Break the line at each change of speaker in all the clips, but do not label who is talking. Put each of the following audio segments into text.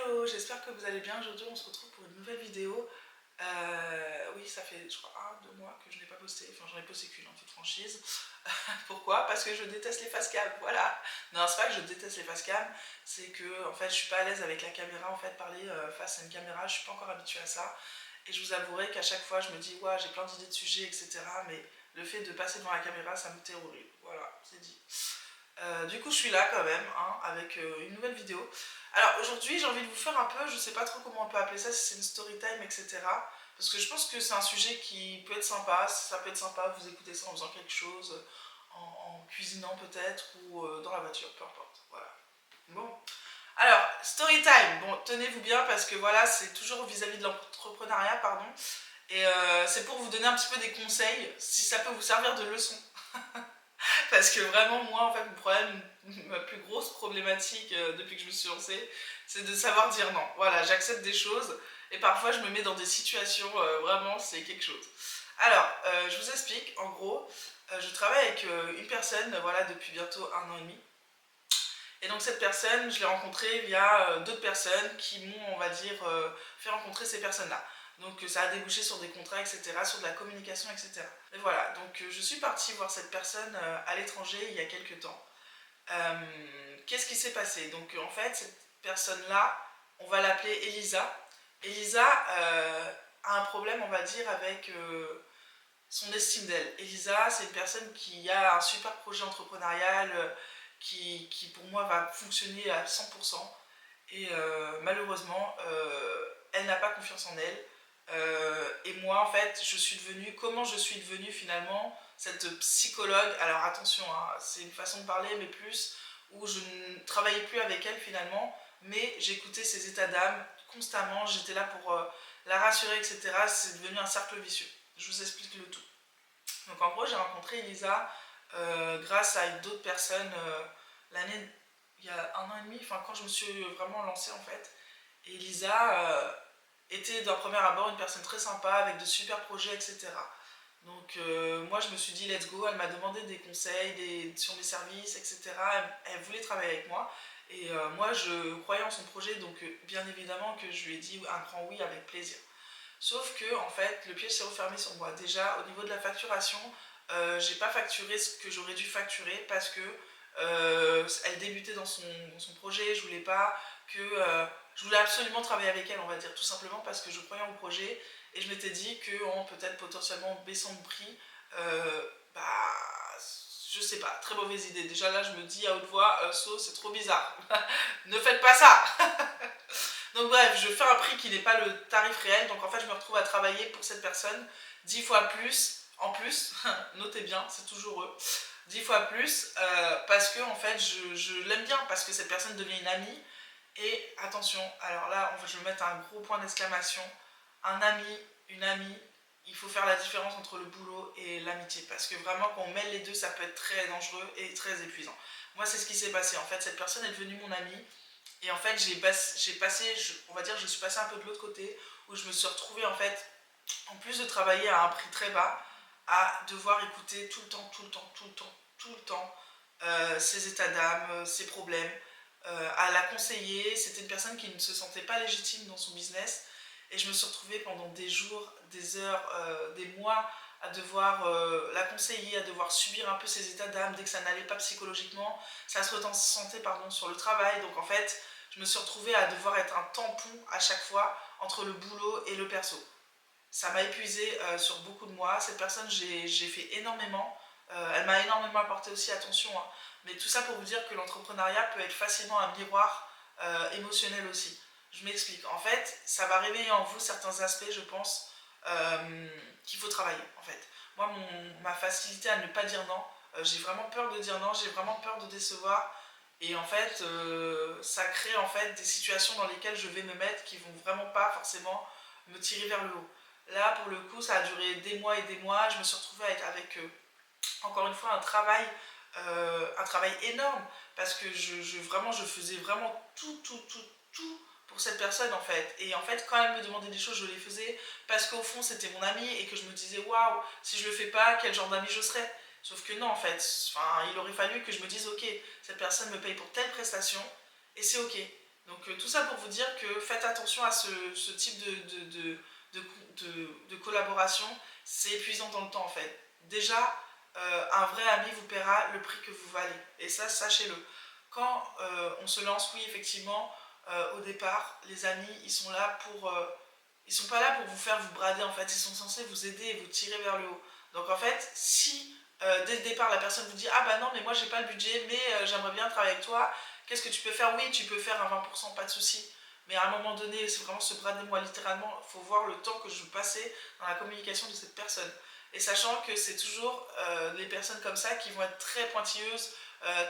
Hello, j'espère que vous allez bien. Aujourd'hui, on se retrouve pour une nouvelle vidéo. Oui, ça fait, je crois, 2 mois que je n'ai pas posté. Enfin, j'en ai posté qu'une en toute franchise. Pourquoi? Parce que je déteste les facecam, voilà. Non, c'est pas que je déteste les facecam, c'est que, en fait, je suis pas à l'aise avec la caméra. En fait, parler face à une caméra, je suis pas encore habituée à ça. Et je vous avouerai qu'à chaque fois, je me dis, ouais, j'ai plein d'idées de sujets, etc. Mais le fait de passer devant la caméra, ça me terrorise. Voilà, c'est dit. Du coup, je suis là quand même, hein, avec une nouvelle vidéo. Alors aujourd'hui, j'ai envie de vous faire un peu, je sais pas trop comment on peut appeler ça, si c'est une story time, etc. Parce que je pense que c'est un sujet qui peut être sympa, ça peut être sympa, vous écoutez ça en faisant quelque chose, en cuisinant peut-être, ou dans la voiture, peu importe. Voilà. Bon. Alors, story time, bon, tenez-vous bien parce que voilà, c'est toujours vis-à-vis de l'entrepreneuriat, pardon. Et c'est pour vous donner un petit peu des conseils, si ça peut vous servir de leçon. Parce que vraiment, moi, en fait, mon problème, ma plus grosse problématique depuis que je me suis lancée, c'est de savoir dire non. Voilà, j'accepte des choses et parfois je me mets dans des situations, vraiment, c'est quelque chose. Alors, je vous explique, en gros, je travaille avec une personne, voilà, depuis bientôt 1 an et demi. Et donc cette personne, je l'ai rencontrée via d'autres personnes qui m'ont, on va dire, fait rencontrer ces personnes-là. Donc ça a débouché sur des contrats, etc., sur de la communication, etc. Et voilà, donc je suis partie voir cette personne à l'étranger il y a quelques temps. Qu'est-ce qui s'est passé? Donc en fait, cette personne-là, on va l'appeler Elisa. Elisa a un problème, on va dire, avec son estime d'elle. Elisa, c'est une personne qui a un super projet entrepreneurial qui pour moi va fonctionner à 100%. Et malheureusement, elle n'a pas confiance en elle. Et moi, en fait, je suis devenue, comment je suis devenue finalement cette psychologue. Alors attention, hein, c'est une façon de parler, mais plus où je ne travaillais plus avec elle finalement, mais j'écoutais ses états d'âme constamment. J'étais là pour la rassurer, etc. C'est devenu un cercle vicieux. Je vous explique le tout. Donc en gros, j'ai rencontré Elisa grâce à d'autres personnes l'année, il y a 1 an et demi, enfin quand je me suis vraiment lancée en fait. Et Elisa était d'un premier abord une personne très sympa avec de super projets, etc. Donc moi je me suis dit let's go, elle m'a demandé des conseils sur mes services, etc. Elle voulait travailler avec moi. Et moi je croyais en son projet, donc bien évidemment que je lui ai dit un grand oui avec plaisir. Sauf que, en fait, le piège s'est refermé sur moi. Déjà, au niveau de la facturation, j'ai pas facturé ce que j'aurais dû facturer parce que elle débutait dans son projet. Je voulais pas que. Je voulais absolument travailler avec elle, on va dire, tout simplement parce que je croyais en projet et je m'étais dit qu'en peut-être potentiellement baissant le prix, bah. Je sais pas, très mauvaise idée. Déjà là, je me dis à haute voix, c'est trop bizarre. Ne faites pas ça. Donc bref, je fais un prix qui n'est pas le tarif réel, donc en fait je me retrouve à travailler pour cette personne 10 fois plus, en plus, notez bien, c'est toujours eux, 10 fois plus, parce que en fait je l'aime bien, parce que cette personne devient une amie, et attention, alors là je vais mettre un gros point d'exclamation, un ami, une amie, il faut faire la différence entre le boulot et l'amitié, parce que vraiment quand on mêle les deux, ça peut être très dangereux et très épuisant. Moi c'est ce qui s'est passé, en fait cette personne est devenue mon amie, et en fait, j'ai passé, on va dire, je suis passée un peu de l'autre côté, où je me suis retrouvée, en fait, en plus de travailler à un prix très bas, à devoir écouter tout le temps, tout le temps, tout le temps, tout le temps, ses états d'âme, ses problèmes, à la conseiller. C'était une personne qui ne se sentait pas légitime dans son business, et je me suis retrouvée pendant des jours, des heures, des mois, à devoir la conseiller, à devoir subir un peu ses états d'âme dès que ça n'allait pas psychologiquement. Ça se ressentait, pardon, sur le travail, donc en fait, je me suis retrouvée à devoir être un tampon à chaque fois entre le boulot et le perso. Ça m'a épuisée sur beaucoup de mois. Cette personne, j'ai fait énormément. Elle m'a énormément apporté aussi, attention. Hein. Mais tout ça pour vous dire que l'entrepreneuriat peut être facilement un miroir émotionnel aussi. Je m'explique. En fait, ça va réveiller en vous certains aspects, je pense, qu'il faut travailler. En fait, moi, ma facilité à ne pas dire non, j'ai vraiment peur de dire non, j'ai vraiment peur de décevoir. Et en fait, ça crée en fait des situations dans lesquelles je vais me mettre qui vont vraiment pas forcément me tirer vers le haut. Là, pour le coup, ça a duré des mois et des mois. Je me suis retrouvée avec encore une fois, un travail énorme. Parce que vraiment, je faisais vraiment tout pour cette personne, en fait. Et en fait, quand elle me demandait des choses, je les faisais parce qu'au fond, c'était mon ami et que je me disais, waouh, si je le fais pas, quel genre d'ami je serais. Sauf que non, en fait. Enfin, il aurait fallu que je me dise, ok, cette personne me paye pour telle prestation et c'est ok. Donc tout ça pour vous dire que faites attention à ce type de collaboration, c'est épuisant dans le temps en fait. Déjà, un vrai ami vous paiera le prix que vous valez, et ça, sachez-le. Quand on se lance, oui, effectivement, au départ, les amis, ils sont là pour... ils sont pas là pour vous faire vous brader en fait, ils sont censés vous aider et vous tirer vers le haut. Donc en fait, si dès le départ la personne vous dit ah bah non mais moi j'ai pas le budget mais j'aimerais bien travailler avec toi, qu'est-ce que tu peux faire? Oui, tu peux faire un 20%, pas de souci. Mais à un moment donné, c'est vraiment se brader moi littéralement, il faut voir le temps que je passais dans la communication de cette personne. Et sachant que c'est toujours les personnes comme ça qui vont être très pointilleuses,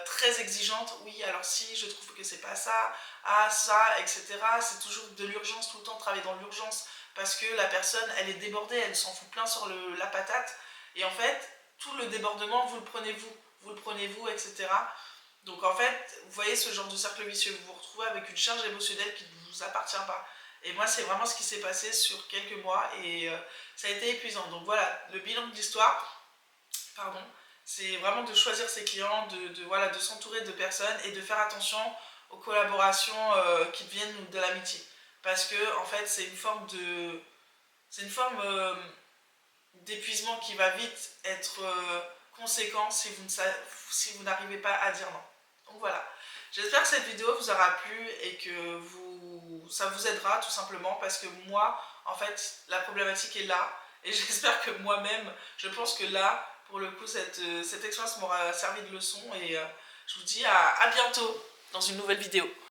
très exigeantes. Oui, alors si, je trouve que c'est pas ça, ah ça, etc. C'est toujours de l'urgence, tout le temps travailler dans l'urgence parce que la personne, elle est débordée, elle s'en fout plein sur la patate. Et en fait, tout le débordement, vous le prenez vous, etc. Donc en fait, vous voyez ce genre de cercle vicieux, vous vous retrouvez avec une charge émotionnelle qui ne vous appartient pas. Et moi, c'est vraiment ce qui s'est passé sur quelques mois et ça a été épuisant. Donc voilà, le bilan de l'histoire, pardon, c'est vraiment de choisir ses clients, voilà, de s'entourer de personnes et de faire attention aux collaborations qui viennent de l'amitié. Parce que en fait, c'est une forme d'épuisement qui va vite être conséquent si vous n'arrivez pas à dire non. Donc voilà. J'espère que cette vidéo vous aura plu et que ça vous aidera tout simplement parce que moi, en fait, la problématique est là et j'espère que moi-même, je pense que là, pour le coup, cette expérience m'aura servi de leçon et je vous dis à bientôt dans une nouvelle vidéo.